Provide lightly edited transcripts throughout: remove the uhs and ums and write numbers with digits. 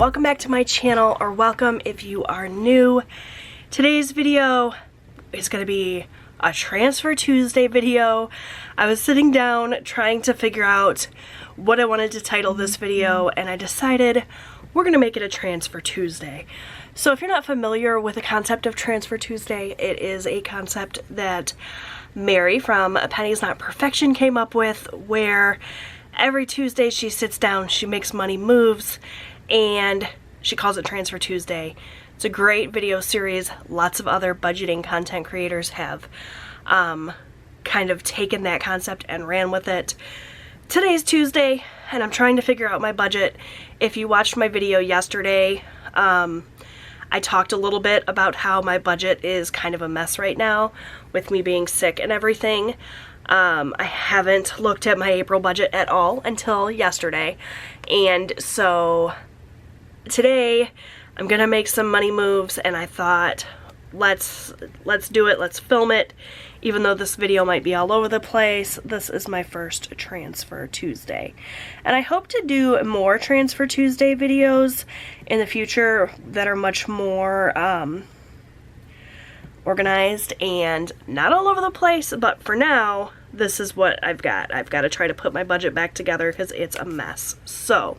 welcome back to my channel, or welcome if you are new. Today's video is going to be a Transfer Tuesday video. I was sitting down trying to figure out what I wanted to title this video, and I decided we're going to make it a Transfer Tuesday. So if you're not familiar with the concept of Transfer Tuesday, it is a concept that Mary from Pennies Not Perfection came up with, where every Tuesday she sits down, she makes money moves, and she calls it Transfer Tuesday. It's a great video series. Lots of other budgeting content creators have kind of taken that concept and ran with it. Today's Tuesday, and I'm trying to figure out my budget. If you watched my video yesterday, I talked a little bit about how my budget is kind of a mess right now with me being sick and everything. I haven't looked at my April budget at all until yesterday, and so today I'm gonna make some money moves, and I thought let's do it, let's film it. Even though this video might be all over the place, this is my first Transfer Tuesday, and I hope to do more Transfer Tuesday videos in the future that are much more organized and not all over the place. But for now, this is what I've got. I've got to try to put my budget back together because it's a mess. So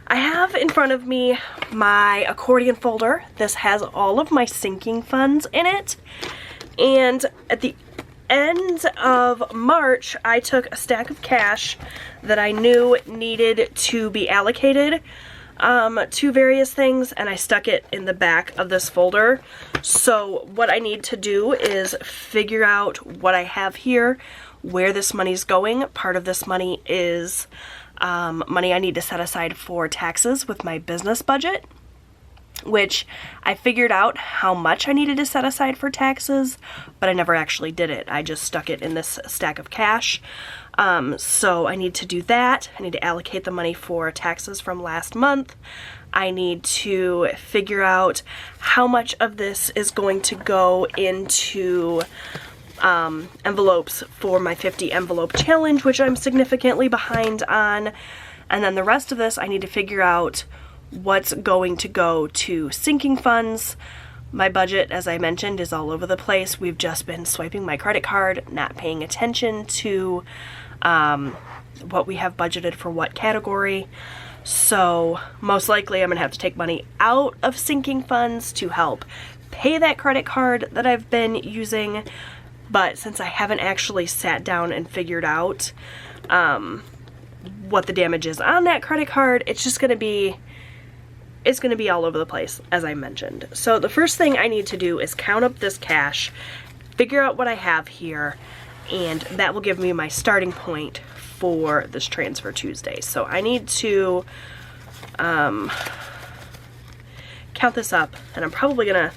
I have in front of me my accordion folder. This has all of my sinking funds in it, and at the end of March I took a stack of cash that I knew needed to be allocated to various things, and I stuck it in the back of this folder. So what I need to do is figure out what I have here, where this money's going. Part of this money is money I need to set aside for taxes with my business budget, which I figured out how much I needed to set aside for taxes, but I never actually did it. I just stuck it in this stack of cash. So I need to do that. I need to allocate the money for taxes from last month. I need to figure out how much of this is going to go into envelopes for my 50 envelope challenge, which I'm significantly behind on. And then the rest of this, I need to figure out what's going to go to sinking funds. My budget, as I mentioned, is all over the place. We've just been swiping my credit card, not paying attention to what we have budgeted for what category. So most likely I'm gonna have to take money out of sinking funds to help pay that credit card that I've been using. But since I haven't actually sat down and figured out what the damage is on that credit card, it's just gonna be all over the place, as I mentioned. So the first thing I need to do is count up this cash, figure out what I have here, and that will give me my starting point for this Transfer Tuesday. So I need to count this up, and I'm probably gonna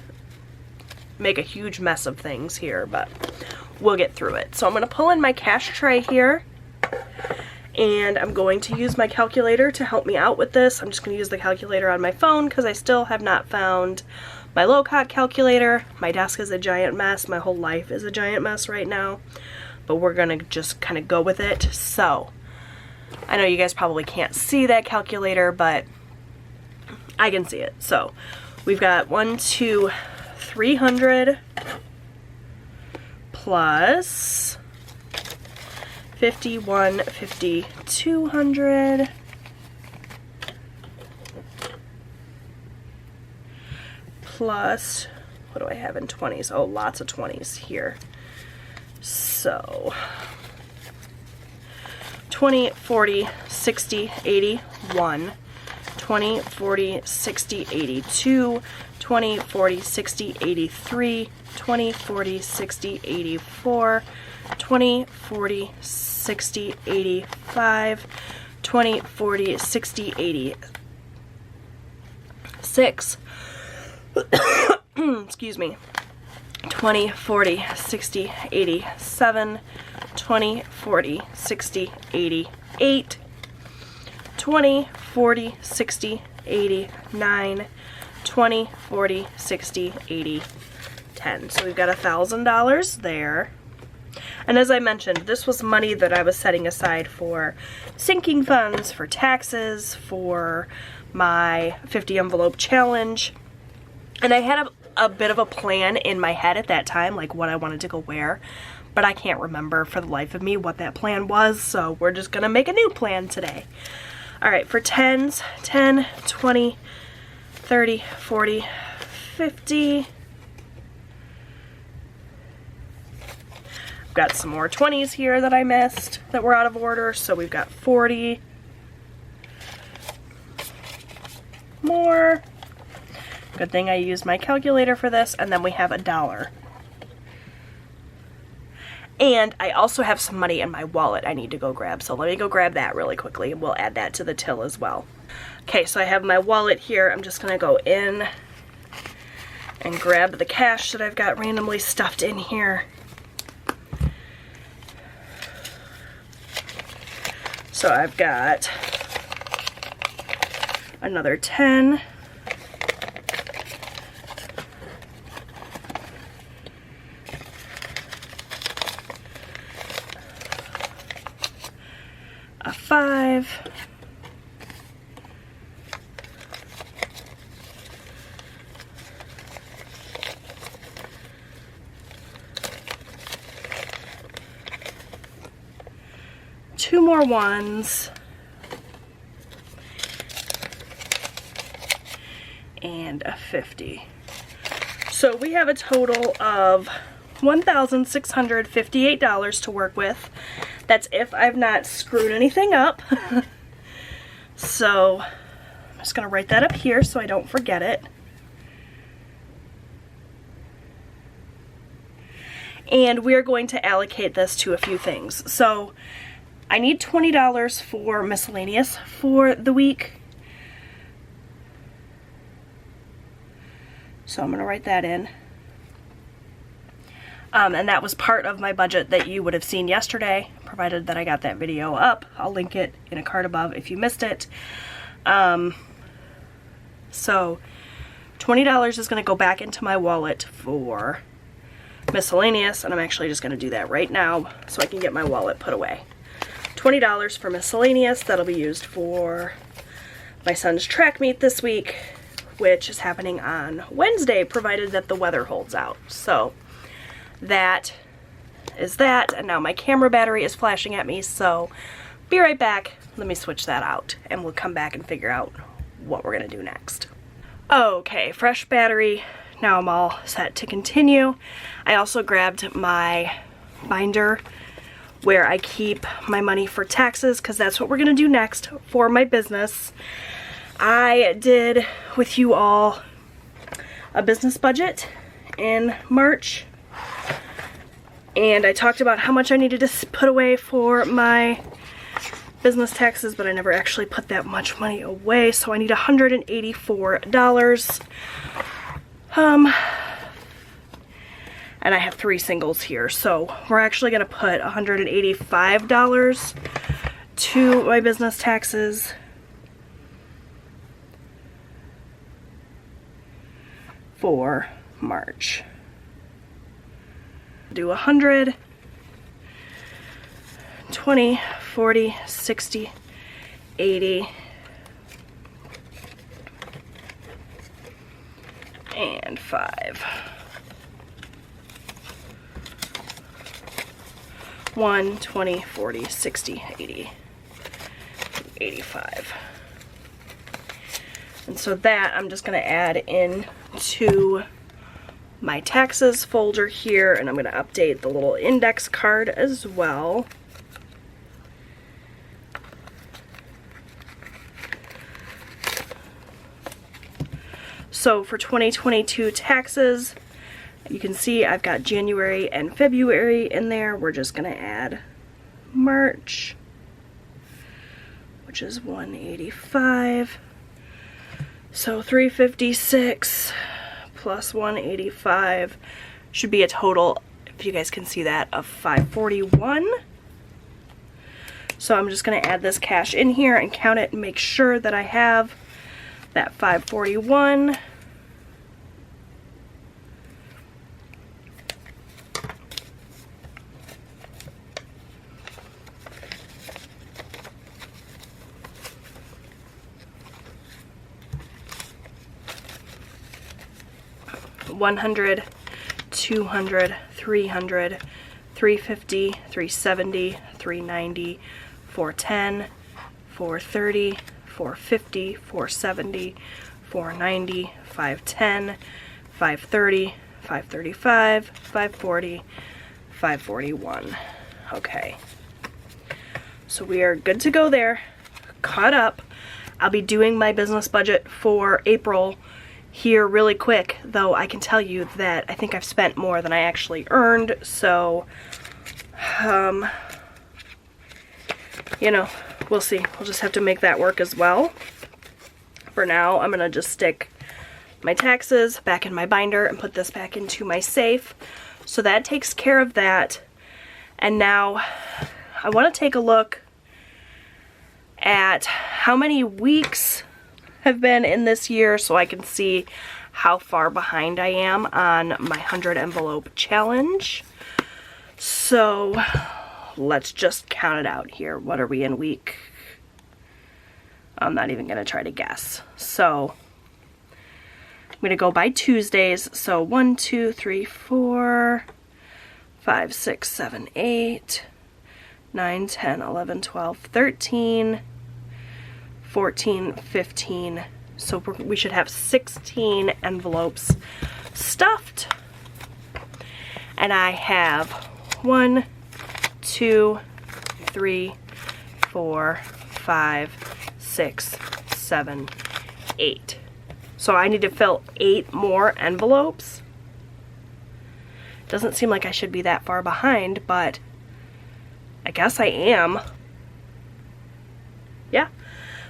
make a huge mess of things here, but we'll get through it. So I'm gonna pull in my cash tray here, and I'm going to use my calculator to help me out with this. I'm just going to use the calculator on my phone because I still have not found my low-cost calculator. My desk is a giant mess. My whole life is a giant mess right now, but we're going to just kind of go with it. So I know you guys probably can't see that calculator, but I can see it. So we've got 300 plus 50, 200 plus, what do I have in 20s? Oh, lots of 20s here. So 20, 40, 60, 81, 20, 40, 60, 82, 20, 40, 60, 83, 20, 40, 60, 84, 20, 40, 60, 85, 20, 40, 60, 86, excuse me, 20, 40, 60, 87, 20, 40, 60, 88, 20, 40, 60, 89, 20, 40, 60, 80, 10. So we've got $1,000 there. And as I mentioned, this was money that I was setting aside for sinking funds, for taxes, for my 50 envelope challenge. And I had a bit of a plan in my head at that time, like what I wanted to go wear, but I can't remember for the life of me what that plan was, so we're just gonna make a new plan today. All right, for 10s, 10, 20, 30, 40, 50. I've got some more 20s here that I missed that were out of order, so we've got 40. More. Good thing I used my calculator for this, and then we have $1. And I also have some money in my wallet I need to go grab, so let me go grab that really quickly, and we'll add that to the till as well. Okay, so I have my wallet here. I'm just gonna go in and grab the cash that I've got randomly stuffed in here. So I've got another 10. A 5. Two more 1s. And a 50. So we have a total of $1,658 to work with. That's if I've not screwed anything up. So I'm just gonna write that up here so I don't forget it. And we're going to allocate this to a few things. So I need $20 for miscellaneous for the week. So I'm gonna write that in. And that was part of my budget that you would have seen yesterday, provided that I got that video up. I'll link it in a card above if you missed it. So $20 is going to go back into my wallet for miscellaneous, and I'm actually just going to do that right now so I can get my wallet put away. $20 for miscellaneous. That'll be used for my son's track meet this week, which is happening on Wednesday, provided that the weather holds out. So that is that, and now my camera battery is flashing at me, so be right back. Let me switch that out, and we'll come back and figure out what we're gonna do next. Okay, fresh battery. Now I'm all set to continue. I also grabbed my binder where I keep my money for taxes, because that's what we're gonna do next for my business. I did with you all a business budget in March, and I talked about how much I needed to put away for my business taxes, but I never actually put that much money away, so I need $184. And I have 3 singles here, so we're actually gonna put $185 to my business taxes. For March. Do 100, 20, 40, 60, 80, and 5. 1, 20, 40, 60, 80, 85. And so that I'm just going to add in to my taxes folder here, and I'm going to update the little index card as well. So for 2022 taxes, you can see I've got January and February in there. We're just going to add March, which is 185. So 356 plus 185 should be a total, if you guys can see that, of 541. So I'm just going to add this cash in here and count it and make sure that I have that 541. 100, 200, 300, 350, 370, 390, 410, 430, 450, 470, 490, 510, 530, 535, 540, 541. Okay. So we are good to go there. Caught up. I'll be doing my business budget for April here really quick, though I can tell you that I think I've spent more than I actually earned, so you know, we'll see. We'll just have to make that work as well. For now, I'm gonna just stick my taxes back in my binder and put this back into my safe. So that takes care of that. And now I want to take a look at how many weeks have been in this year so I can see how far behind I am on my 100 envelope challenge. So let's just count it out here. What are we in week? I'm not even going to try to guess. So I'm going to go by Tuesdays. So 1, 2, 3, 4, 5, 6, 7, 8, 9, 10, 11, 12, 13, 14, 15. So we should have 16 envelopes stuffed. And I have 1, 2, 3, 4, 5, 6, 7, 8. So I need to fill 8 more envelopes. Doesn't seem like I should be that far behind, but I guess I am. Yeah.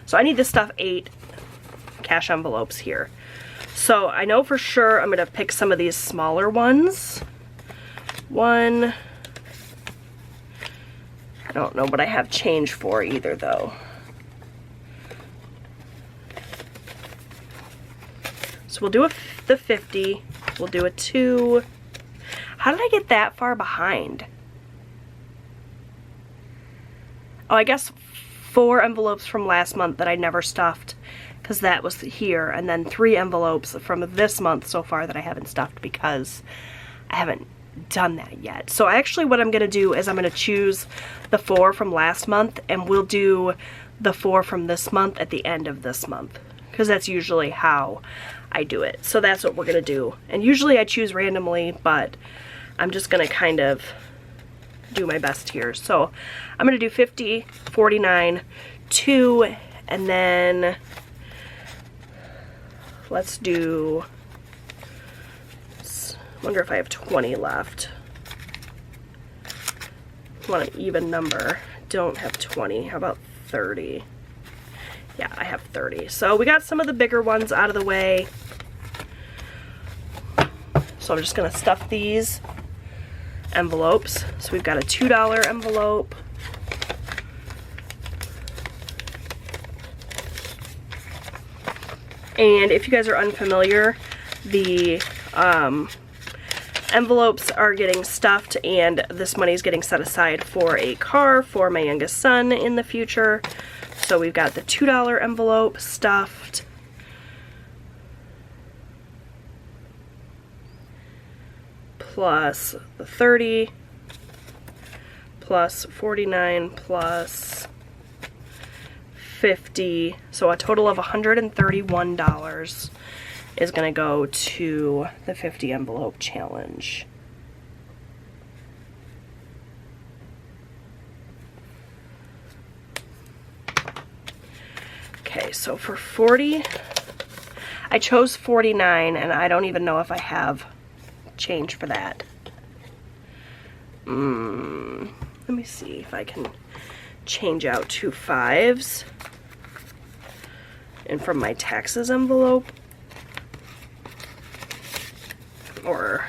So I need to stuff 8 cash envelopes here. So I know for sure I'm going to pick some of these smaller ones. I don't know what I have change for either, though. So we'll do the 50. We'll do a 2. How did I get that far behind? Oh, I guess 4 envelopes from last month that I never stuffed because that was here, and then 3 envelopes from this month so far that I haven't stuffed because I haven't done that yet. So actually what I'm going to do is I'm going to choose the 4 from last month, and we'll do the 4 from this month at the end of this month because that's usually how I do it. So that's what we're going to do. And usually I choose randomly, but I'm just going to kind of do my best here. So I'm going to do 50, 49, 2, and then let's do, I wonder if I have 20 left. I want an even number. Don't have 20. How about 30? Yeah, I have 30. So we got some of the bigger ones out of the way. So I'm just going to stuff these envelopes. So we've got a $2 envelope. And if you guys are unfamiliar, the envelopes are getting stuffed and this money is getting set aside for a car for my youngest son in the future. So we've got the $2 envelope stuffed. Plus the 30, plus 49, plus 50. So a total of $131 is going to go to the 50 envelope challenge. Okay, so for 40, I chose 49, and I don't even know if I have change for that. Let me see if I can change out 2 5s. And from my taxes envelope, or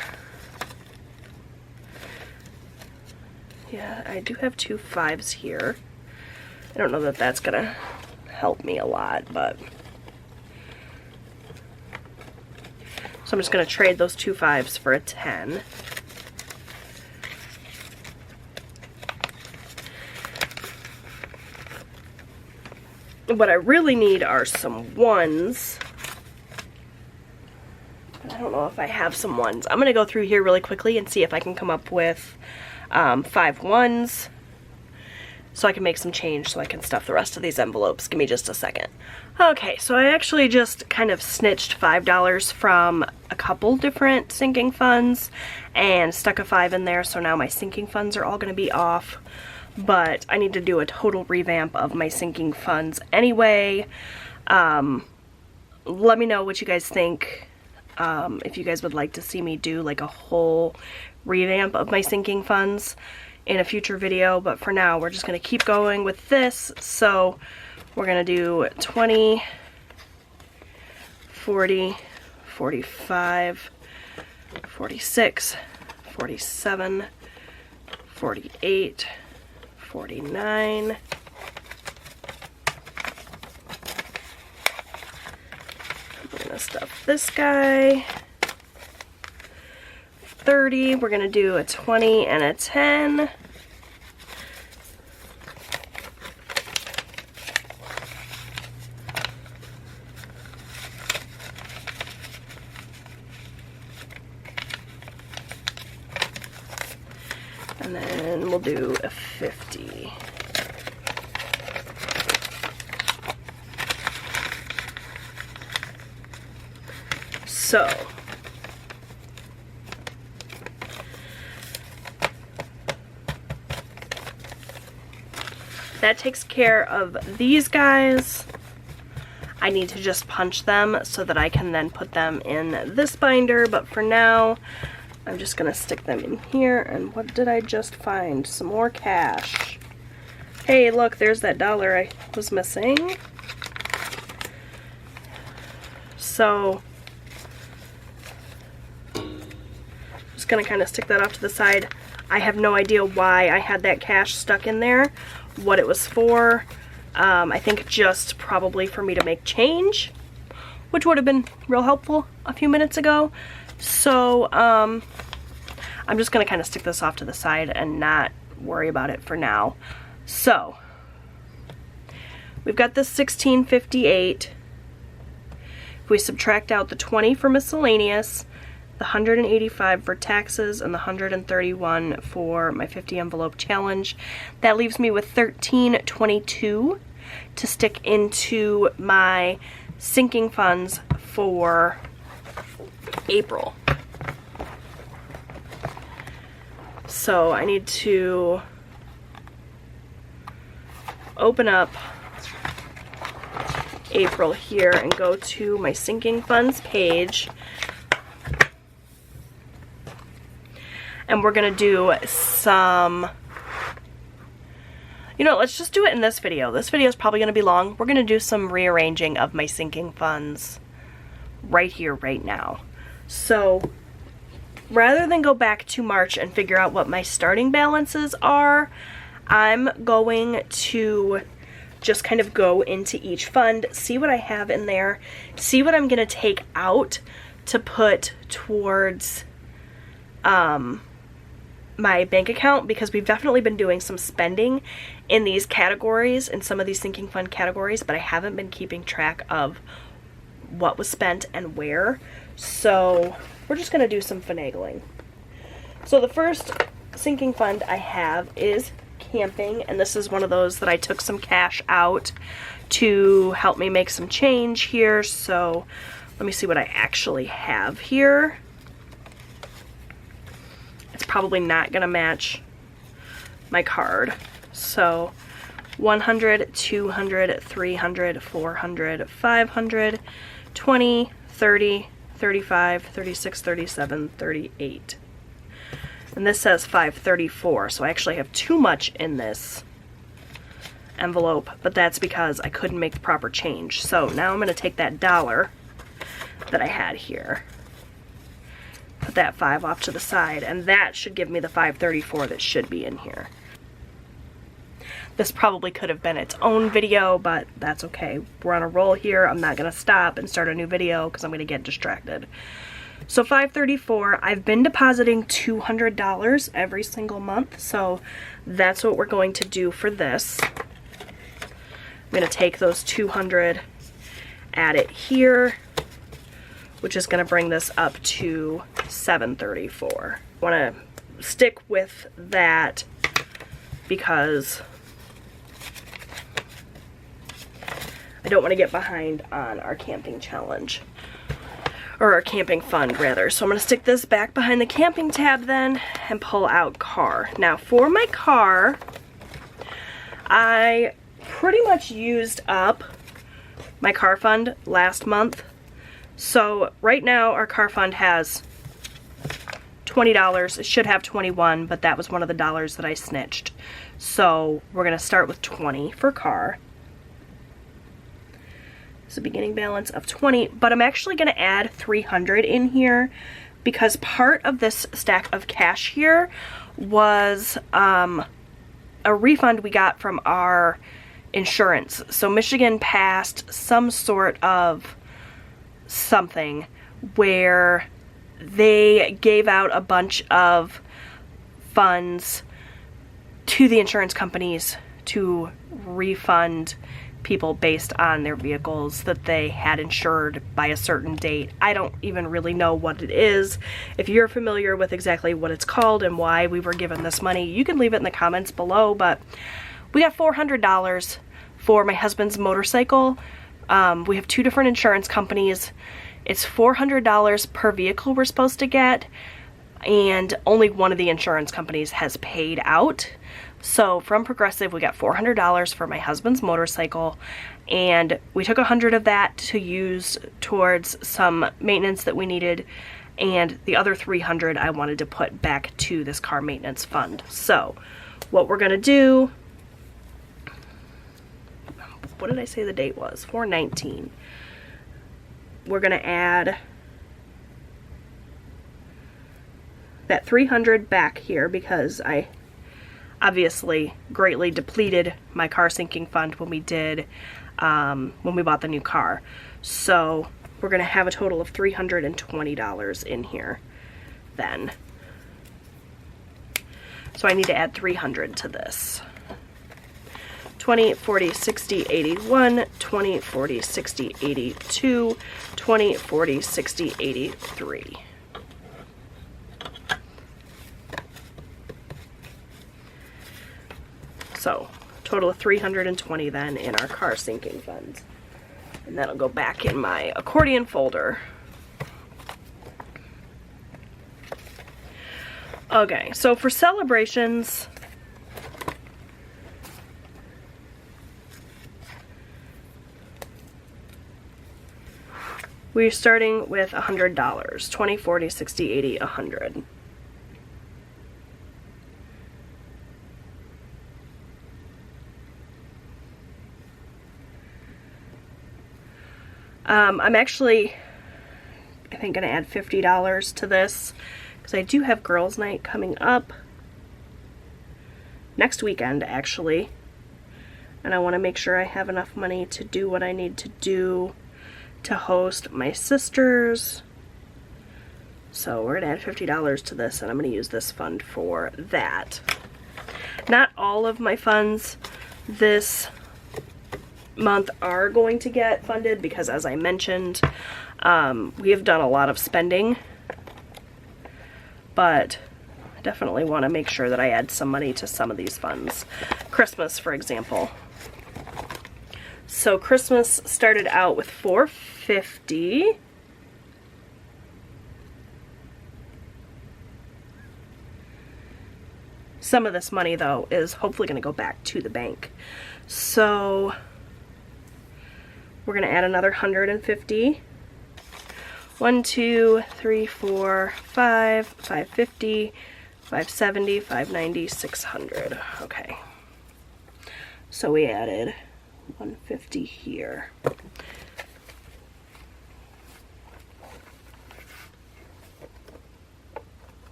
yeah, I do have 2 5s here. I don't know that that's gonna help me a lot, but so I'm just gonna trade those 2 5s for a 10. What I really need are some 1s. But I don't know if I have some ones. I'm gonna go through here really quickly and see if I can come up with 5 ones so I can make some change so I can stuff the rest of these envelopes. Give me just a second. Okay, so I actually just kind of snitched $5 from a couple different sinking funds and stuck a 5 in there, so now my sinking funds are all going to be off. But I need to do a total revamp of my sinking funds anyway. Let me know what you guys think. If you guys would like to see me do like a whole revamp of my sinking funds in a future video, but for now we're just going to keep going with this. So we're going to do 20, 40, 45, 46, 47, 48, 49, we're going to stuff this guy, 30, we're going to do a 20 and a 10, and then we'll do a 50. So that takes care of these guys. I need to just punch them so that I can then put them in this binder, but for now I'm just gonna stick them in here. And what did I just find? Some more cash. Hey, look, there's that dollar I was missing. So just gonna kind of stick that off to the side. I have no idea why I had that cash stuck in there, what it was for. I think just probably for me to make change, which would have been real helpful a few minutes ago. So I'm just gonna kind of stick this off to the side and not worry about it for now. So we've got this $16.58. If we subtract out the 20 for miscellaneous, the 185 for taxes, and the 131 for my 50 envelope challenge, that leaves me with $13.22 to stick into my sinking funds for April. So I need to open up April here and go to my sinking funds page, and we're gonna do some, you know, let's just do it in this video. This video is probably gonna be long. We're gonna do some rearranging of my sinking funds right here, right now. So rather than go back to March and figure out what my starting balances are, I'm going to just kind of go into each fund, see what I have in there, see what I'm gonna take out to put towards my bank account, because we've definitely been doing some spending in these categories, in some of these sinking fund categories, but I haven't been keeping track of what was spent and where. So we're just gonna do some finagling. So the first sinking fund I have is camping, and this is one of those that I took some cash out to help me make some change here. So let me see what I actually have here. It's probably not gonna match my card. So 100, 200, 300, 400, 500, 20, 30, 35, 36, 37, 38. And this says 534, so I actually have too much in this envelope, but that's because I couldn't make the proper change. So now I'm going to take that dollar that I had here, put that 5 off to the side, and that should give me the 534 that should be in here. This probably could have been its own video, but that's okay. We're on a roll here. I'm not going to stop and start a new video because I'm going to get distracted. So 534, I've been depositing $200 every single month, so that's what we're going to do for this. I'm going to take those 200, add it here. which is going to bring this up to $734. I want to stick with that because I don't want to get behind on our camping challenge, or our camping fund rather. So I'm going to stick this back behind the camping tab then and pull out car. Now for my car, I pretty much used up my car fund last month. So right now our car fund has $20. It should have 21, but that was one of the dollars that I snitched. So we're going to start with 20 for car. It's a beginning balance of 20, but I'm actually going to add 300 in here because part of this stack of cash here was a refund we got from our insurance. So Michigan passed some sort of something where they gave out a bunch of funds to the insurance companies to refund people based on their vehicles that they had insured by a certain date. I don't even really know what it is. If you're familiar with exactly what it's called and why we were given this money, you can leave it in the comments below, but we got $400 for my husband's motorcycle. We have two different insurance companies. It's $400 per vehicle we're supposed to get, and only one of the insurance companies has paid out. So from Progressive, we got $400 for my husband's motorcycle, and we took 100 of that to use towards some maintenance that we needed, and the other 300 I wanted to put back to this car maintenance fund. So what we're gonna do, what did I say the date was? 4/19. We're gonna add that 300 back here because I obviously greatly depleted my car sinking fund when we bought the new car. So we're gonna have a total of $320 in here then. So I need to add 300 to this. 20, 40, 60, 81, 20, 40, 60, 82, 20, 40, 60, 83. So, total of 320 then in our car sinking funds. And that'll go back in my accordion folder. Okay, so for celebrations, we're starting with $100. 20, 40, 60, 80, 100. I'm actually, I think, gonna add $50 to this because I do have girls' night coming up next weekend, actually, and I want to make sure I have enough money to do what I need to do to host my sisters. So we're gonna add $50 to this, and I'm gonna use this fund for that. Not all of my funds this month are going to get funded because, as I mentioned, we have done a lot of spending, but I definitely want to make sure that I add some money to some of these funds. Christmas, for example. So Christmas started out with $450. Some of this money, though, is hopefully going to go back to the bank. So we're going to add another 150. 1, 2, 3, 4, 5, 550, 570, 590, 600. Okay. So we added 150 here.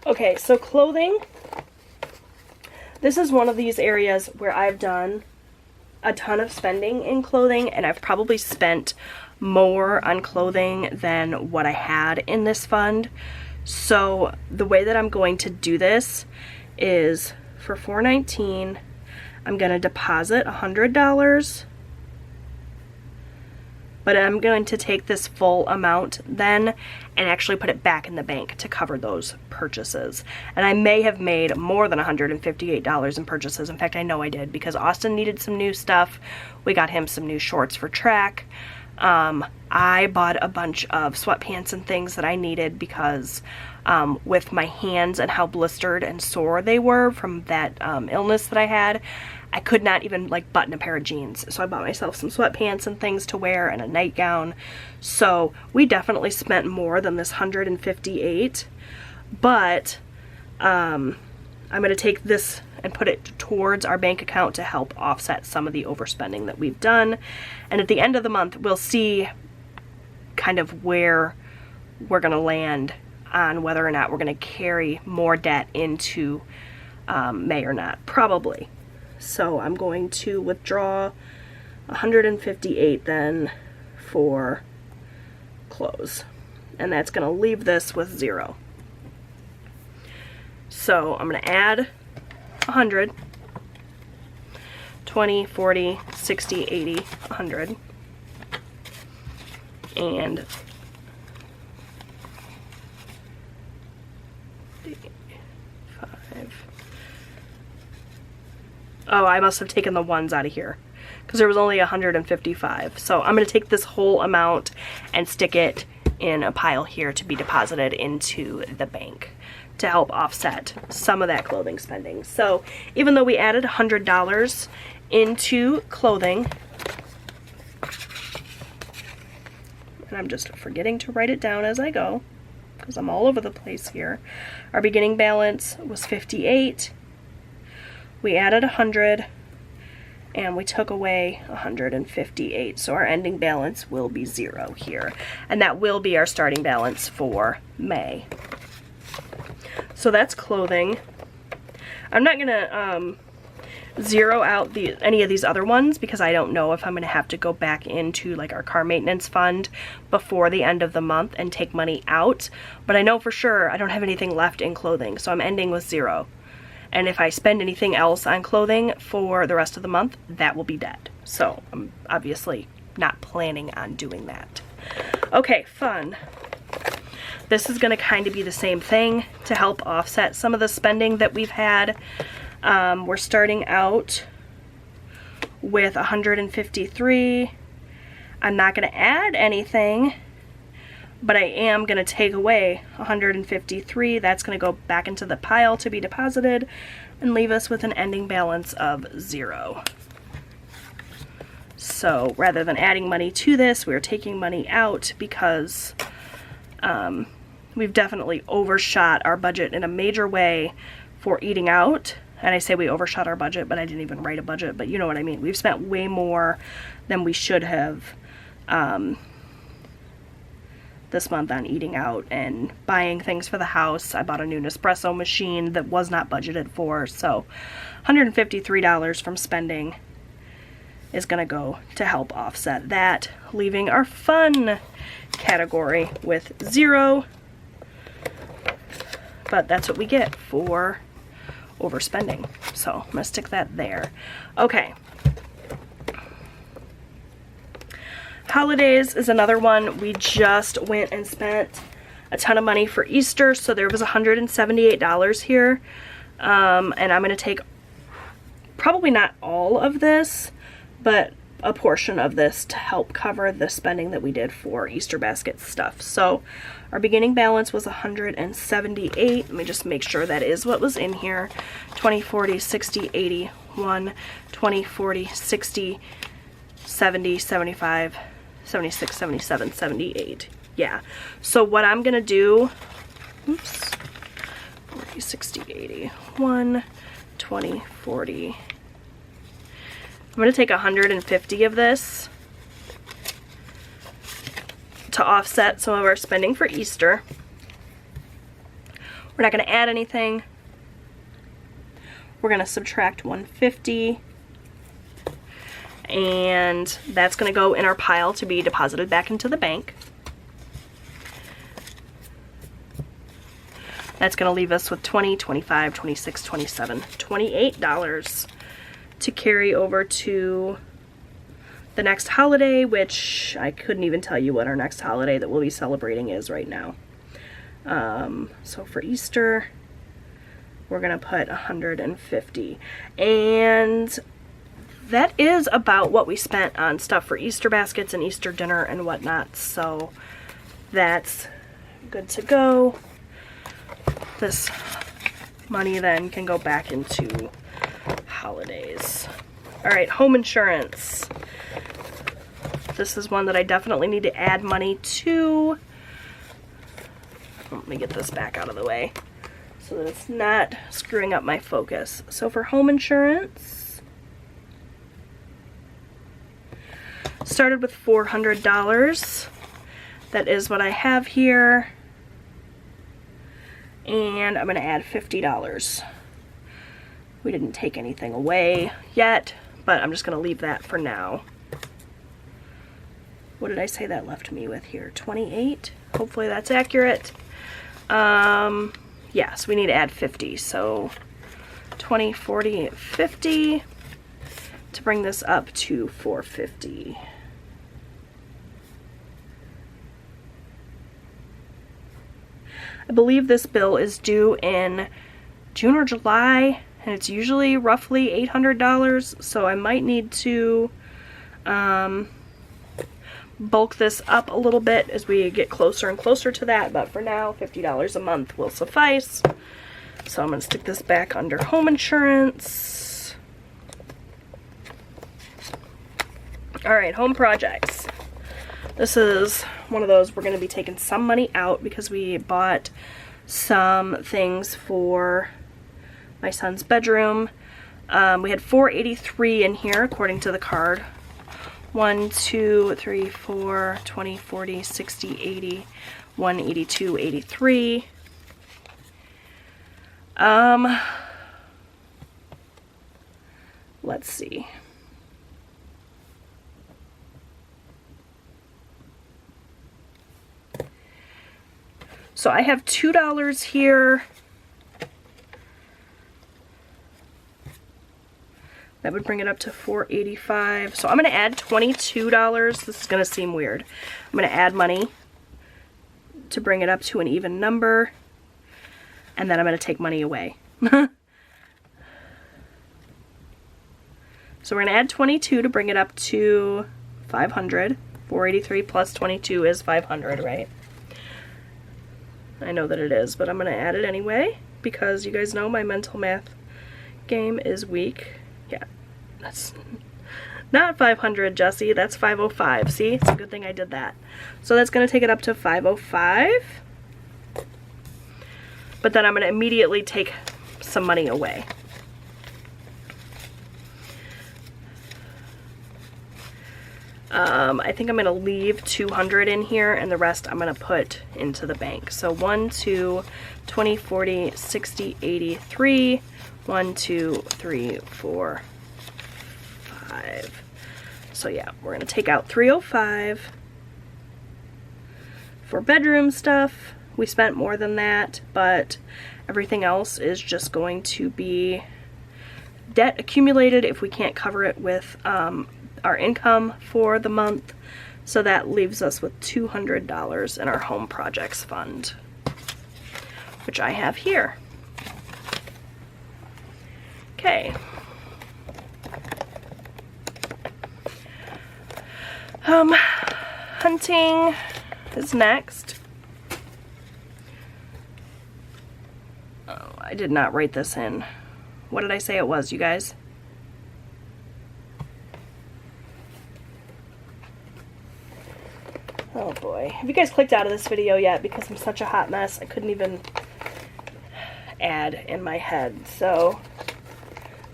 Okay, so clothing. This is one of these areas where I've done a ton of spending in clothing, and I've probably spent more on clothing than what I had in this fund. So the way that I'm going to do this is for $419, I'm going to deposit $100 But I'm going to take this full amount then and actually put it back in the bank to cover those purchases. And I may have made more than $158 in purchases. In fact, I know I did, because Austin needed some new stuff. We got him some new shorts for track. I bought a bunch of sweatpants and things that I needed because with my hands and how blistered and sore they were from that illness that I had, I could not even like button a pair of jeans. So I bought myself some sweatpants and things to wear and a nightgown. So we definitely spent more than this $158, but I'm going to take this and put it towards our bank account to help offset some of the overspending that we've done. And at the end of the month, we'll see kind of where we're going to land on whether or not we're going to carry more debt into May or not. Probably. So I'm going to withdraw $158 then for clothes. And that's going to leave this with 0. So I'm going to add 100, 20, 40, 60, 80, 100, and 5. Oh, I must have taken the ones out of here because there was only 155. So I'm going to take this whole amount and stick it in a pile here to be deposited into the bank to help offset some of that clothing spending. So even though we added $100 into clothing, and I'm just forgetting to write it down as I go because I'm all over the place here. Our beginning balance was 58. We added 100 and we took away 158. So our ending balance will be 0 here. And that will be our starting balance for May. So that's clothing. I'm not gonna zero out any of these other ones because I don't know if I'm gonna have to go back into like our car maintenance fund before the end of the month and take money out. But I know for sure I don't have anything left in clothing, so I'm ending with 0. And if I spend anything else on clothing for the rest of the month, that will be dead. So I'm obviously not planning on doing that. Okay, fun. This is going to kind of be the same thing to help offset some of the spending that we've had. We're starting out with 153. I'm not going to add anything, but I am going to take away 153. That's going to go back into the pile to be deposited and leave us with an ending balance of 0. So rather than adding money to this, we're taking money out because we've definitely overshot our budget in a major way for eating out. And I say we overshot our budget, but I didn't even write a budget, but you know what I mean. We've spent way more than we should have this month on eating out and buying things for the house. I bought a new Nespresso machine that was not budgeted for, so $153 from spending is going to go to help offset that, leaving our fun category with 0. But that's what we get for overspending. So I'm going to stick that there. Okay. Holidays is another one. We just went and spent a ton of money for Easter, so there was $178 here. And I'm going to take probably not all of this, but a portion of this to help cover the spending that we did for Easter basket stuff. So our beginning balance was 178. Let me just make sure that is what was in here. 20, 40, 60, 80, 1, 20, 40, 60, 70, 75, 76, 77, 78. Yeah. So what I'm going to do, oops, 40, 60, 80, 1, 20, 40. I'm going to take 150 of this to offset some of our spending for Easter. We're not going to add anything. We're going to subtract 150. And that's going to go in our pile to be deposited back into the bank. That's going to leave us with $20, $25, $26, $27, $28 to carry over to the next holiday, which I couldn't even tell you what our next holiday that we'll be celebrating is right now. So for Easter, we're gonna put 150, and that is about what we spent on stuff for Easter baskets and Easter dinner and whatnot, so that's good to go. This money then can go back into holidays. Alright, home insurance. This is one that I definitely need to add money to. Let me get this back out of the way so that it's not screwing up my focus. So for home insurance, started with $400. That is what I have here. And I'm going to add $50. We didn't take anything away yet, but I'm just going to leave that for now. What did I say that left me with here? 28? Hopefully that's accurate. Yes, we need to add 50. So 20, 40, 50 to bring this up to 450. I believe this bill is due in June or July, and it's usually roughly $800, so I might need to bulk this up a little bit as we get closer and closer to that, but for now, $50 a month will suffice. So I'm going to stick this back under home insurance. Alright, home projects. This is one of those we're going to be taking some money out because we bought some things for my son's bedroom. We had $483 in here according to the card. 1, 2, 3, 4, 20, 40, 60, 80, 182, 83. Let's see. So I have $2 here. That would bring it up to $485. So I'm going to add $22. This is going to seem weird. I'm going to add money to bring it up to an even number. And then I'm going to take money away. So we're going to add 22 to bring it up to 500. 483 plus 22 is 500, right? I know that it is, but I'm going to add it anyway because you guys know my mental math game is weak. Yeah, that's not 500, Jesse. That's 505. See, it's a good thing I did that. So that's going to take it up to 505. But then I'm going to immediately take some money away. I think I'm going to leave 200 in here, and the rest I'm going to put into the bank. So 1, 2, 20, 40, 60, 83, 1, 2, 3, 4, 5. So yeah, we're going to take out 305 for bedroom stuff. We spent more than that, but everything else is just going to be debt accumulated if we can't cover it with our income for the month. So that leaves us with $200 in our home projects fund, which I have here. Okay. Hunting is next. Oh, I did not write this in. What did I say it was, you guys? Oh boy. Have you guys clicked out of this video yet? Because I'm such a hot mess, I couldn't even add in my head. So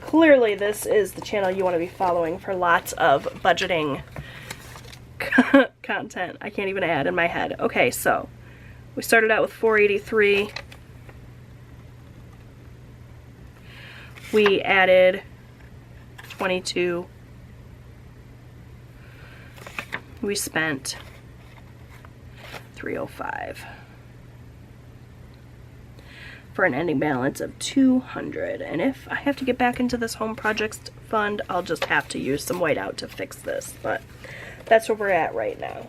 clearly this is the channel you want to be following for lots of budgeting content. I can't even add in my head. Okay, so we started out with 483. We added 22. We spent 305. for an ending balance of 200. And if I have to get back into this home projects fund, I'll just have to use some whiteout to fix this, but that's where we're at right now.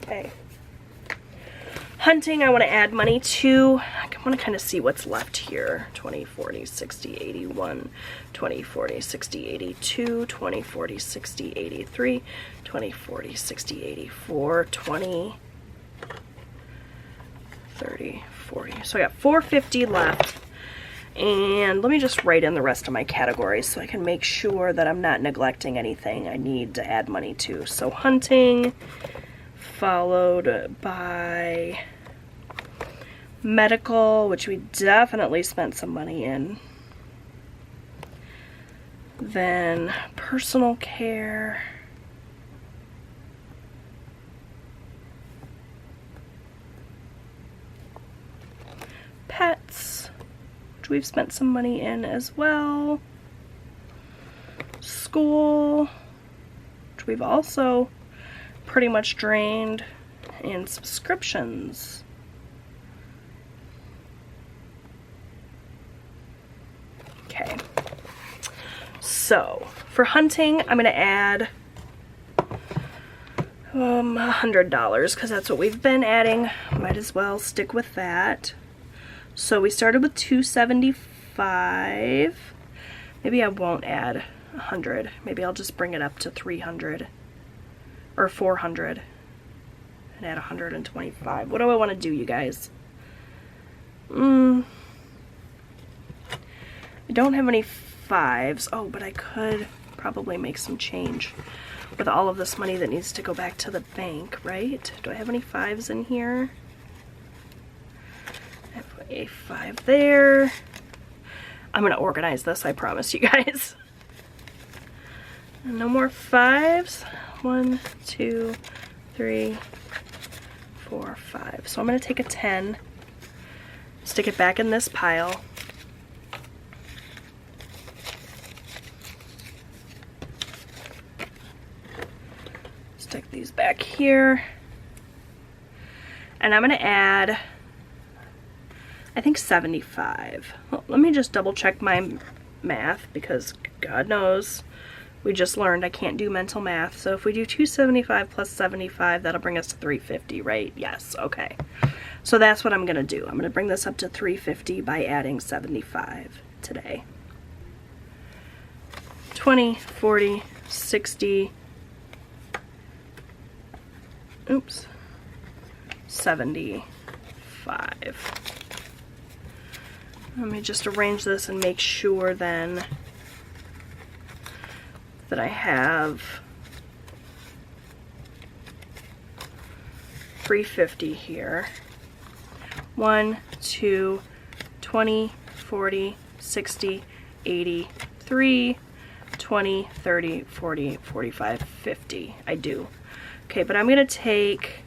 Okay. Hunting, I want to add money to. I want to kind of see what's left here. 20, 40, 60, 81, 20, 40, 60, 82, 20, 40, 60, 83, 20, 40, 60, 84, 20, 30, 40. So I got 450 left. And let me just write in the rest of my categories so I can make sure that I'm not neglecting anything I need to add money to. So hunting, followed by medical, which we definitely spent some money in. Then personal care. Pets, which we've spent some money in as well. School, which we've also pretty much drained. And subscriptions. Okay, so for hunting, I'm going to add $100 because that's what we've been adding. Might as well stick with that. So we started with $275. Maybe I won't add 100. Maybe I'll just bring it up to 300 or 400 and add 125. What do I want to do, you guys? I don't have any 5s. Oh, but I could probably make some change with all of this money that needs to go back to the bank, right? Do I have any 5s in here? I put a 5 there. I'm going to organize this, I promise you guys. And no more 5s. 1, 2, 3, 4, 5. So I'm going to take a 10, stick it back in this pile. Stick these back here. And I'm going to add, I think 75. Well, let me just double check my math because God knows we just learned I can't do mental math. So if we do 275 plus 75, that'll bring us to 350, right? Yes, okay. So that's what I'm going to do. I'm going to bring this up to 350 by adding 75 today. 20, 40, 60, oops, 75. Let me just arrange this and make sure then that I have 350 here. 1, 2, 20, 40, 60, 80, 3, 20, 30, 40, 45, 50. I do. Okay, but I'm going to take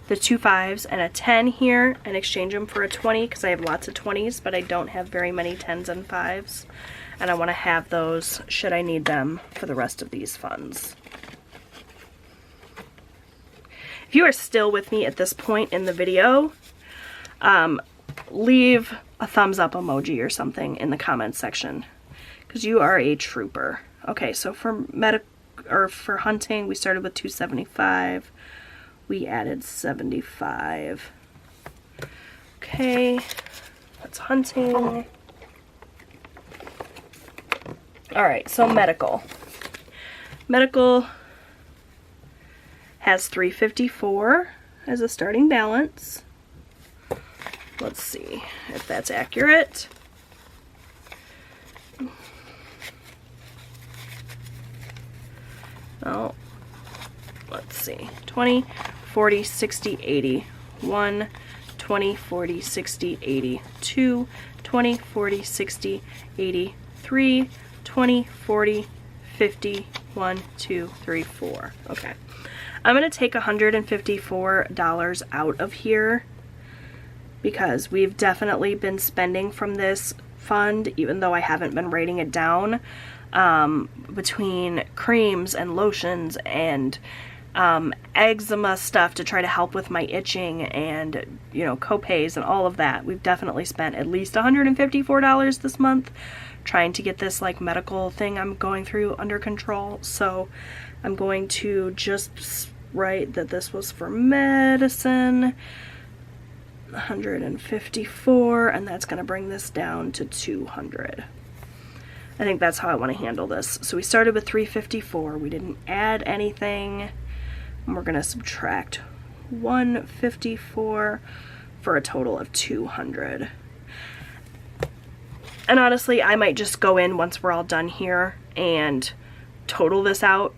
the 2 5s and a 10 here and exchange them for a 20 because I have lots of 20s, but I don't have very many 10s and 5s. And I want to have those should I need them for the rest of these funds. If you are still with me at this point in the video, leave a thumbs up emoji or something in the comments section because you are a trooper. Okay, so for for hunting, we started with 275. We added 75. Okay, that's hunting. Alright, so medical. Medical has 354 as a starting balance. Let's see if that's accurate. Oh, let's see. 20, 40, 60, 80. 1, 20, 40, 60, 80. 2, 20, 40, 60, 80. 3, 20, 40, 50, 1, 2, 3, 4. Okay. I'm going to take $154 out of here because we've definitely been spending from this fund, even though I haven't been writing it down, between creams and lotions and eczema stuff to try to help with my itching and, you know, co-pays and all of that. We've definitely spent at least $154 this month trying to get this like medical thing I'm going through under control. So I'm going to just write that this was for medicine, 154, and that's going to bring this down to 200. I think that's how I want to handle this. So we started with 354. We didn't add anything. And we're going to subtract 154 for a total of 200. And honestly, I might just go in once we're all done here and total this out.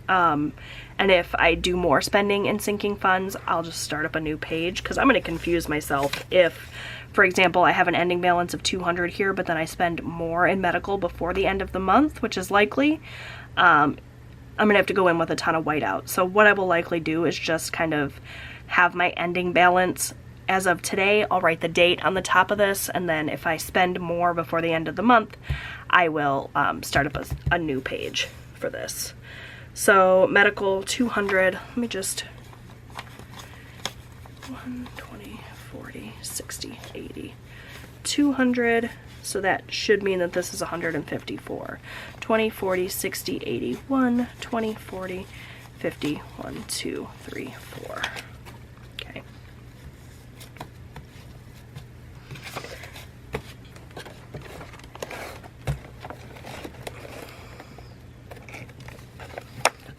And if I do more spending in sinking funds, I'll just start up a new page, because I'm going to confuse myself if, for example, I have an ending balance of 200 here, but then I spend more in medical before the end of the month, which is likely. I'm going to have to go in with a ton of whiteout. So what I will likely do is just kind of have my ending balance as of today. I'll write the date on the top of this, and then if I spend more before the end of the month, I will start up a new page for this. So medical 200, let me just 1, 20, 40, 60, 80, 200, so that should mean that this is 154. 20, 40, 60, 80, 1, 20, 40, 50, 1, 2, 3, 4. Okay.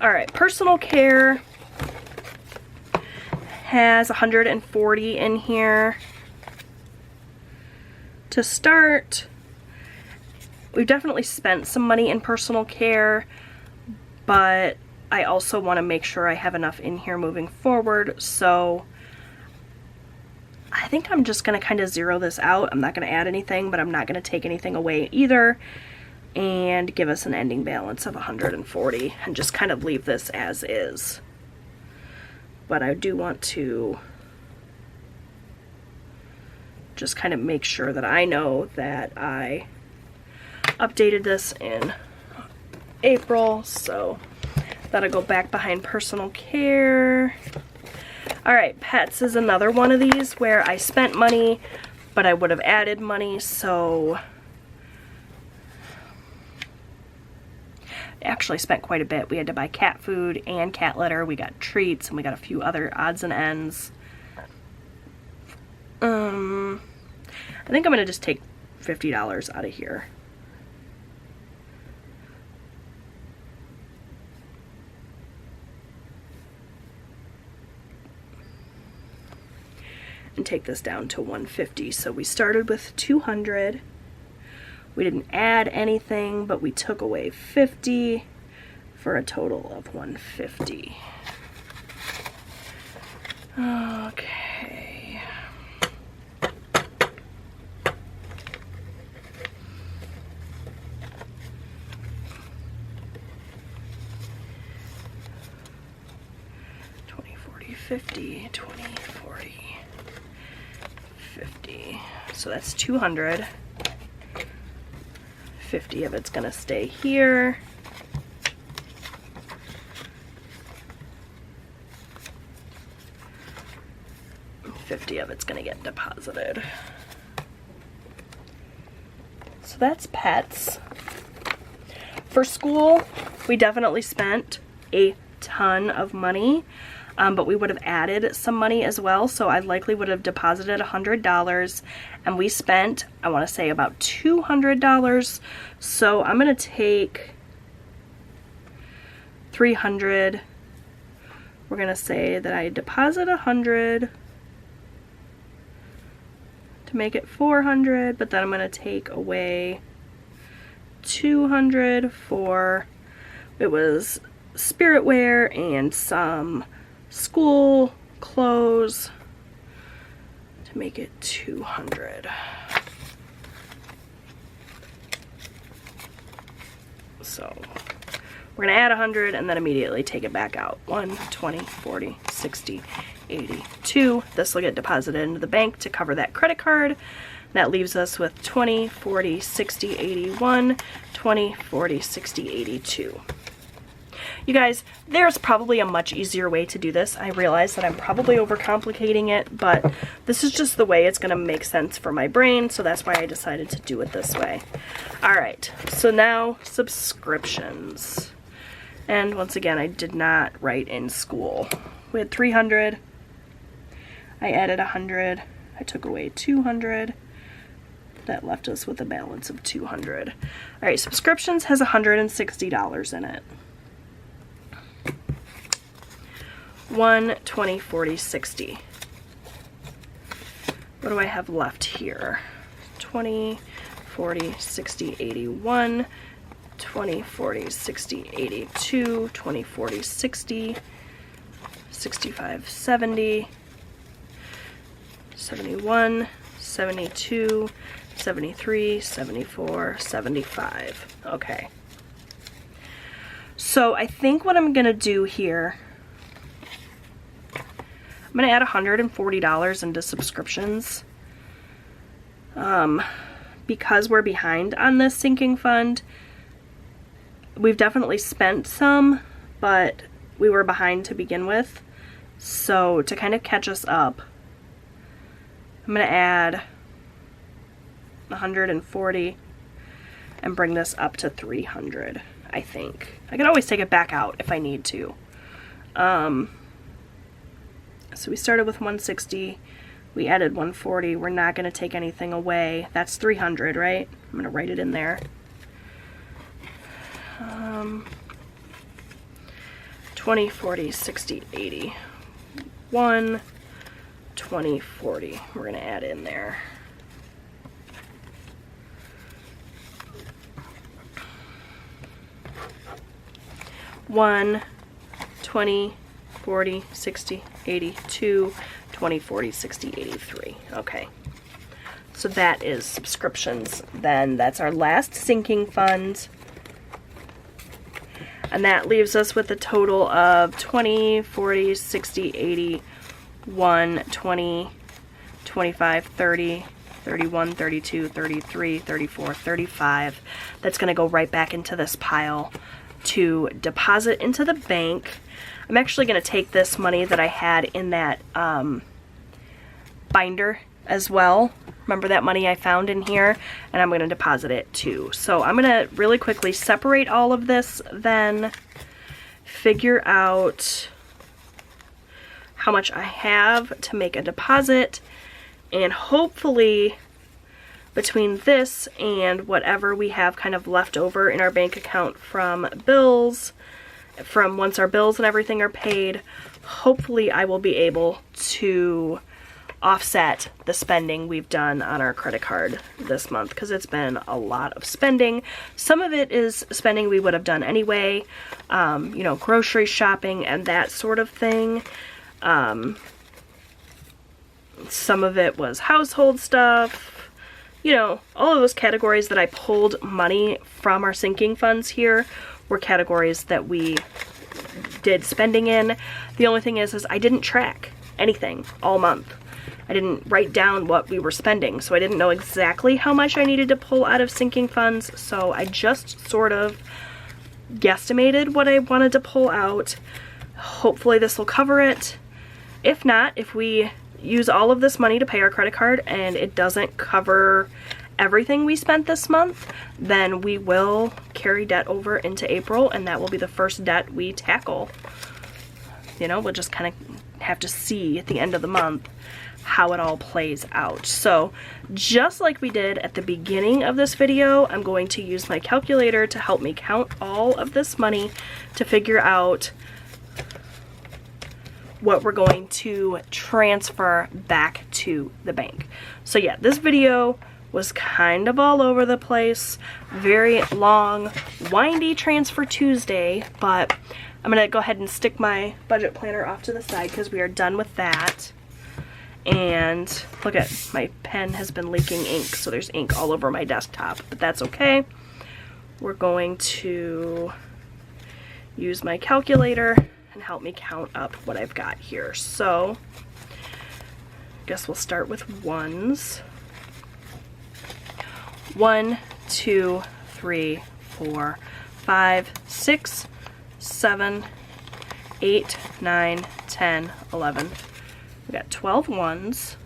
All right, personal care has 140 in here. To start, we've definitely spent some money in personal care, but I also want to make sure I have enough in here moving forward, so I think I'm just going to kind of zero this out. I'm not going to add anything, but I'm not going to take anything away either, and give us an ending balance of 140 and just kind of leave this as is. But I do want to just kind of make sure that I know that I updated this in April, so that'll go back behind personal care. All right, pets is another one of these where I spent money, but I would have added money, so actually spent quite a bit. We had to buy cat food and cat litter. We got treats, and we got a few other odds and ends. I think I'm gonna just take $50 out of here. And take this down to 150. So we started with 200. We didn't add anything, but we took away 50 for a total of 150. Okay. $20, $40, $50, $20, $40, $50. So that's 200. 50 of it's gonna stay here. $50 of it's gonna get deposited. So that's pets. For school, we definitely spent a ton of money, but we would have added some money as well, so I likely would have deposited $100, and we spent, I want to say, about $200, so I'm going to take 300. We're going to say that I deposit 100 to make it 400, but then I'm going to take away 200 for, it was spirit wear and some school clothes, to make it 200. So we're gonna add 100 and then immediately take it back out. 1, 20, 40, 60, 80, 2. This will get deposited into the bank to cover that credit card. That leaves us with 20, 40, 60, 81, 20, 40, 60, 82. You guys, there's probably a much easier way to do this. I realize that I'm probably overcomplicating it, but this is just the way it's gonna make sense for my brain, so that's why I decided to do it this way. All right, so now subscriptions. And once again, I did not write in school. We had 300, I added 100, I took away 200. That left us with a balance of 200. All right, subscriptions has $160 in it. 1, 20, 40, 60. What do I have left here? 20, 40, 60, 81, 20, 40, 60, 82, 20, 40, 60, 65, 70, 71, 72, 73, 74, 75. Okay. So I think what I'm gonna do here, I'm gonna add $140 into subscriptions. Because we're behind on this sinking fund. We've definitely spent some, but we were behind to begin with. So to kind of catch us up, I'm gonna add 140 and bring this up to 300, I think. I can always take it back out if I need to. So we started with 160, we added 140, we're not gonna take anything away. That's 300, right? I'm gonna write it in there. 20, 40, 60, 80. 1, 20, 40. We're gonna add in there. One, 20, 40, 60, 82, 20, 40, 60, 83. Okay. So that is subscriptions. Then that's our last sinking fund. And that leaves us with a total of 20, 40, 60, 80, 1, 20, 25, 30, 31, 32, 33, 34, 35. That's going to go right back into this pile to deposit into the bank. I'm actually going to take this money that I had in that binder as well. Remember that money I found in here? And I'm going to deposit it too. So I'm going to really quickly separate all of this, then figure out how much I have to make a deposit, and hopefully between this and whatever we have kind of left over in our bank account from bills, from once our bills and everything are paid, hopefully I will be able to offset the spending we've done on our credit card this month, because it's been a lot of spending. Some of it is spending we would have done anyway, you know, grocery shopping and that sort of thing. Some of it was household stuff. You know, all of those categories that I pulled money from our sinking funds here were categories that we did spending in. The only thing is I didn't track anything all month. I didn't write down what we were spending, so I didn't know exactly how much I needed to pull out of sinking funds, so I just sort of guesstimated what I wanted to pull out. Hopefully this will cover it. If not, if we use all of this money to pay our credit card and it doesn't cover everything we spent this month, then we will carry debt over into April, and that will be the first debt we tackle. You know, we'll just kind of have to see at the end of the month how it all plays out. So just like we did at the beginning of this video, I'm going to use my calculator to help me count all of this money to figure out what we're going to transfer back to the bank. So yeah, this video was kind of all over the place, very long, windy Transfer Tuesday, but I'm gonna go ahead and stick my budget planner off to the side because we are done with that. And look at, my pen has been leaking ink, so there's ink all over my desktop, but that's okay. We're going to use my calculator and help me count up what I've got here. So I guess we'll start with ones. 1, 2, 3, 4, 5, 6, 7, 8, 9, 10, 11. We got 12 ones.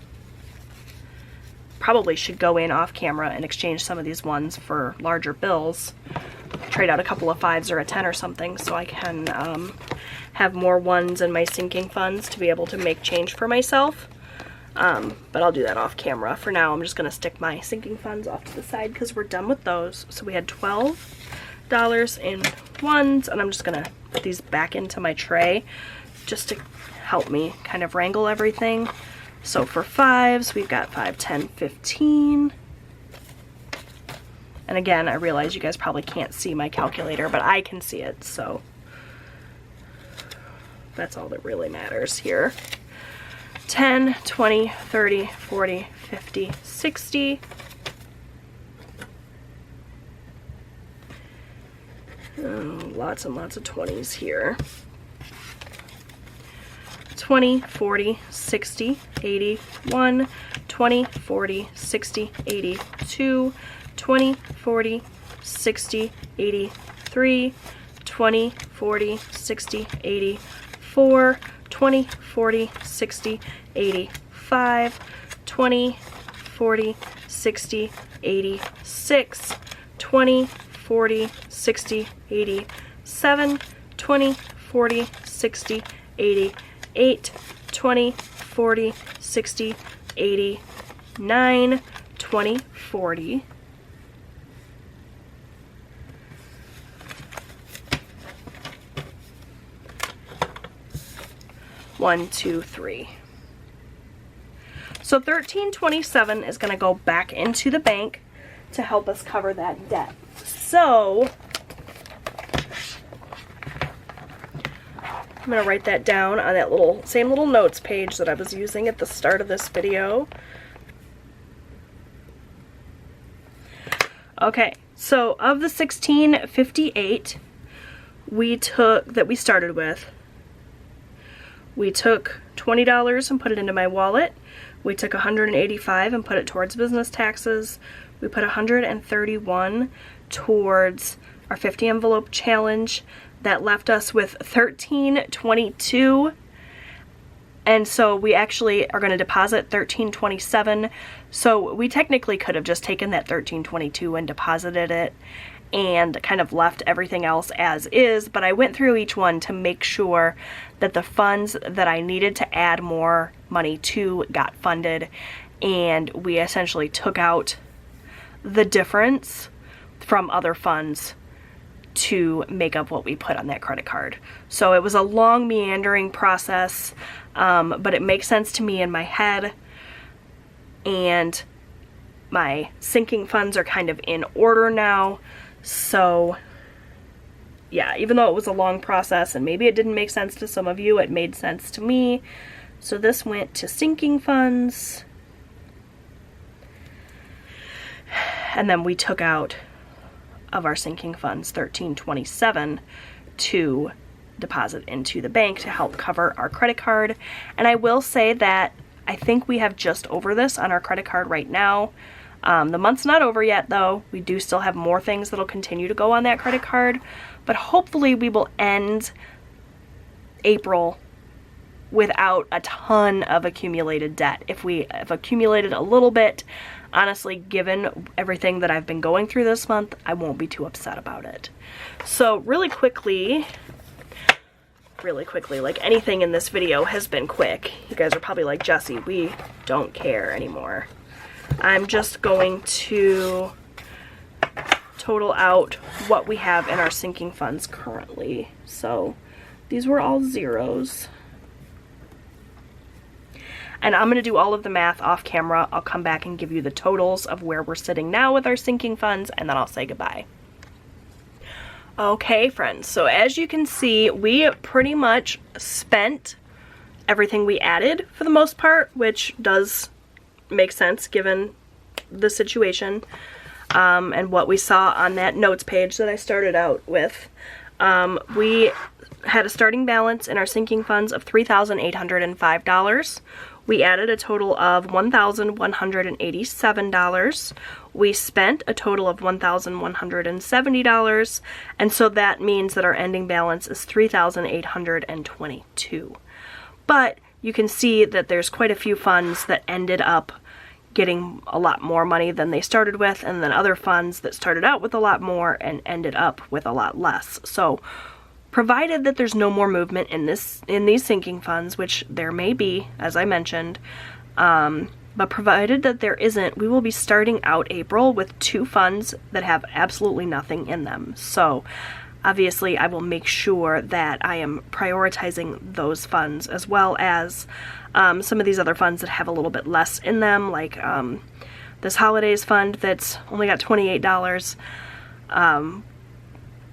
Probably should go in off camera and exchange some of these ones for larger bills. Trade out a couple of 5s or a 10 or something so I can have more ones in my sinking funds to be able to make change for myself. But I'll do that off camera. For now, I'm just going to stick my sinking funds off to the side because we're done with those. So we had $12 in ones, and I'm just going to put these back into my tray just to help me kind of wrangle everything. So for 5s, we've got 5, 10, 15. And again, I realize you guys probably can't see my calculator, but I can see it, so that's all that really matters here. 10, 20, 30, 40, 50, 60. Lots and lots of 20s here. 20, 40, 60, 80, 1, 20, 40, 60, 80, 2, 20, 40, 60, 80, 3, 20, 40, 60, 80, 4, 20, 40, 60, 80, 5, 20, 40, 60, 80, 6, 20, 40, 60, 80, 7, 20, 40, 60, 80, 8, 20, 40, 60, 80, 9, 20, 40. One, two, three. So $13.27 is going to go back into the bank to help us cover that debt. So I'm going to write that down on that same little notes page that I was using at the start of this video. Okay, so of the $16.58 we started with, we took $20 and put it into my wallet. We took $185 and put it towards business taxes. We put $131 towards our 50 envelope challenge. That left us with $13.22. And so we actually are going to deposit $13.27. So we technically could have just taken that $13.22 and deposited it and kind of left everything else as is, but I went through each one to make sure that the funds that I needed to add more money to got funded, and we essentially took out the difference from other funds to make up what we put on that credit card. So it was a long, meandering process, but it makes sense to me in my head, and my sinking funds are kind of in order now. So yeah, even though it was a long process and maybe it didn't make sense to some of you, it made sense to me. So this went to sinking funds, and then we took out of our sinking funds $13.27 to deposit into the bank to help cover our credit card. And I will say that I think we have just over this on our credit card right now. The month's not over yet though. We do still have more things that'll continue to go on that credit card, but hopefully we will end April without a ton of accumulated debt. If we have accumulated a little bit, honestly, given everything that I've been going through this month, I won't be too upset about it. So really quickly, like anything in this video has been quick. You guys are probably like, Jessie, we don't care anymore. I'm just going to total out what we have in our sinking funds currently. So these were all zeros. And I'm going to do all of the math off camera. I'll come back and give you the totals of where we're sitting now with our sinking funds, and then I'll say goodbye. Okay, friends, so as you can see, we pretty much spent everything we added for the most part, which does make sense given the situation and what we saw on that notes page that I started out with. We had a starting balance in our sinking funds of $3,805. we added a total of $1,187. We spent a total of $1,170, and so that means that our ending balance is $3,822. But you can see that there's quite a few funds that ended up getting a lot more money than they started with, and then other funds that started out with a lot more and ended up with a lot less. So provided that there's no more movement in these sinking funds, which there may be, as I mentioned, but provided that there isn't, we will be starting out April with 2 funds that have absolutely nothing in them. So obviously I will make sure that I am prioritizing those funds, as well as some of these other funds that have a little bit less in them, like this holidays fund that's only got $28.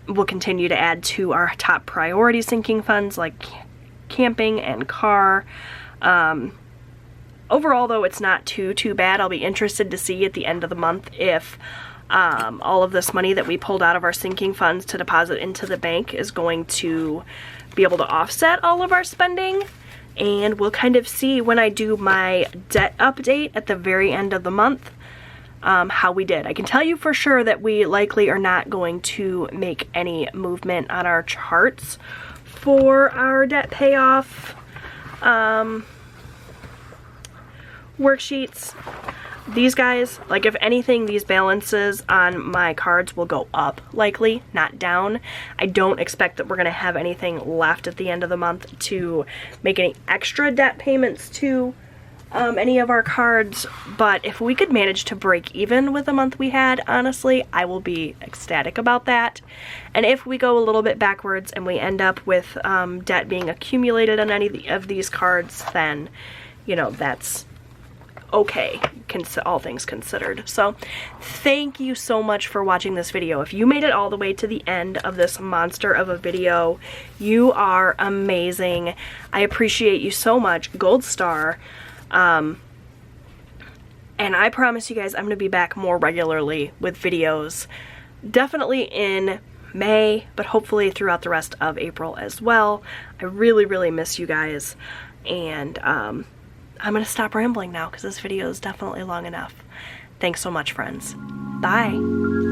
We'll continue to add to our top priority sinking funds like camping and car. Overall, though, it's not too bad. I'll be interested to see at the end of the month if all of this money that we pulled out of our sinking funds to deposit into the bank is going to be able to offset all of our spending. And we'll kind of see when I do my debt update at the very end of the month how we did. I can tell you for sure that we likely are not going to make any movement on our charts for our debt payoff worksheets. These guys, like if anything, these balances on my cards will go up, likely, not down. I don't expect that we're going to have anything left at the end of the month to make any extra debt payments to any of our cards, but if we could manage to break even with the month we had, honestly, I will be ecstatic about that. And if we go a little bit backwards and we end up with debt being accumulated on any of these cards, then, you know, that's okay, all things considered. So thank you so much for watching this video. If you made it all the way to the end of this monster of a video, you are amazing. I appreciate you so much. Gold star. And I promise you guys I'm going to be back more regularly with videos, definitely in May, but hopefully throughout the rest of April as well. I really miss you guys, and I'm going to stop rambling now because this video is definitely long enough. Thanks so much, friends. Bye.